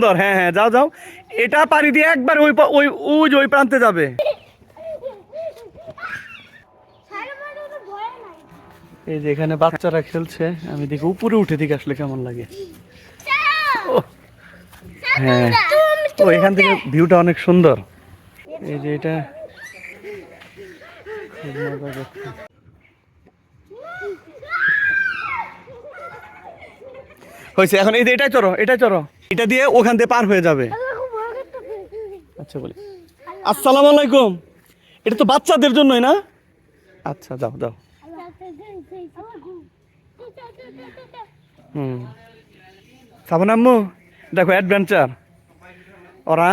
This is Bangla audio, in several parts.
সুন্দর, হ্যাঁ হ্যাঁ, যাও যাও, এটা পাড়ি দিয়ে একবার ওই প্রান্তে যাবে। এই যে এখানে বাচ্চারা খেলছে, আমি দেখি উপরে উঠে দিকে আসলে কেমন লাগে। হ্যাঁ, ও এখান থেকে ভিউটা অনেক সুন্দর। এই যে এটা হয়েছে। এখন এই যে এটাই চড়ো, এটাই চড়ো, এটা দিয়ে ওখান দিয়ে পার হয়ে যাবে। আচ্ছা বলি, আসসালামু আলাইকুম। এটা তো বাচ্চাদের জন্যই না? আচ্ছা যাও যাও। সাবন আম্মু দেখো অ্যাডভেঞ্চার, ওরা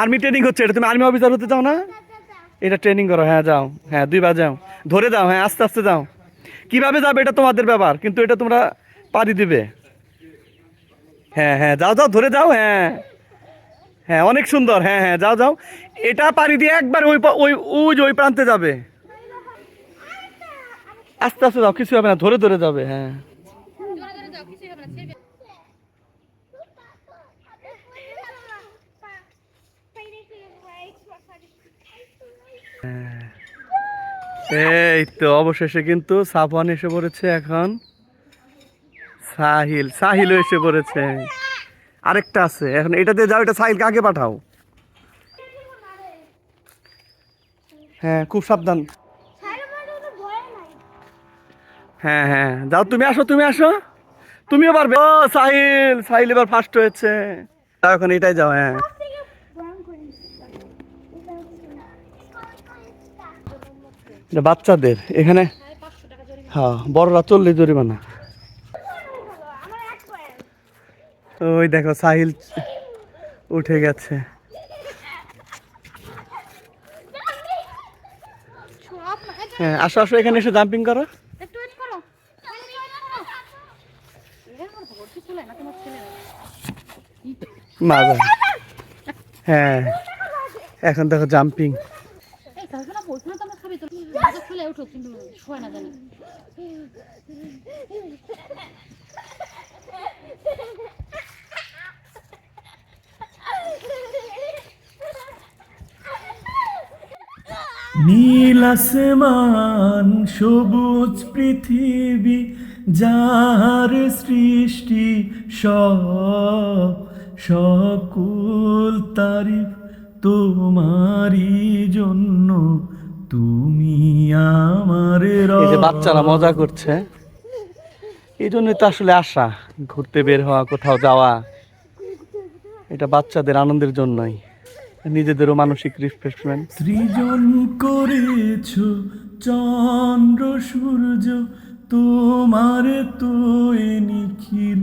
আর্মি ট্রেনিং হচ্ছে। এটা তুমি আর্মি অফিসার হতে চাও না? এটা ট্রেনিং করো। হ্যাঁ যাও, হ্যাঁ 2 বার যাও, ধরে যাও, হ্যাঁ আস্তে আস্তে যাও। কিভাবে যাবে এটা তোমাদের ব্যাপার, কিন্তু এটা তোমরা পারি দিবে। হ্যাঁ হ্যাঁ, যাও যাও, ধরে যাও। হ্যাঁ হ্যাঁ, অনেক সুন্দর। হ্যাঁ হ্যাঁ, যাও যাও, এটা পাড়ি দিয়ে একবার ওই প্রান্তে যাবে। আস্তে আস্তে যাও, কিছু হবে না, ধরে ধরে যাবে। হ্যাঁ এই তো অবশেষে কিন্তু সাফওয়ান এসে পড়েছে। এখন সাহিলও এসে পড়েছে। আরেকটা আছে, এখন এটা দিয়ে যাও, এটা সাহিলকে আগে পাঠাও। হ্যাঁ খুব সাবধান। হ্যাঁ হ্যাঁ, যাও, তুমি আসো, তুমি আসো, তুমিও পারবে। ও সাহিল এবার ফার্স্ট হয়েছে। যাও এখন এটাই যাও। হ্যাঁ এটা বাচ্চাদের এখানে। হ্যাঁ, বড়রা 40 জরিমানা। ওই দেখো সাহিল উঠে গেছে। হ্যাঁ আসো আসো, এখানে এসে জাম্পিং করো। মজা। হ্যাঁ এখন দেখো জাম্পিং। নীল আসমান, সবুজ পৃথিবী, যার সৃষ্টি সকল তারিফ তোমারই জন্য, তুমি আমার রব। এই যে বাচ্চারা মজা করছে, এই জন্যই তো আসলে আশা, ঘুরতে বের হওয়া, কোথাও যাওয়া, এটা বাচ্চাদের আনন্দের জন্যই, নিজেদেরও মানসিক রিফ্রেশমেন্ট। সৃজন করেছ চন্দ্র সূর্য, তোমার তো নিখিল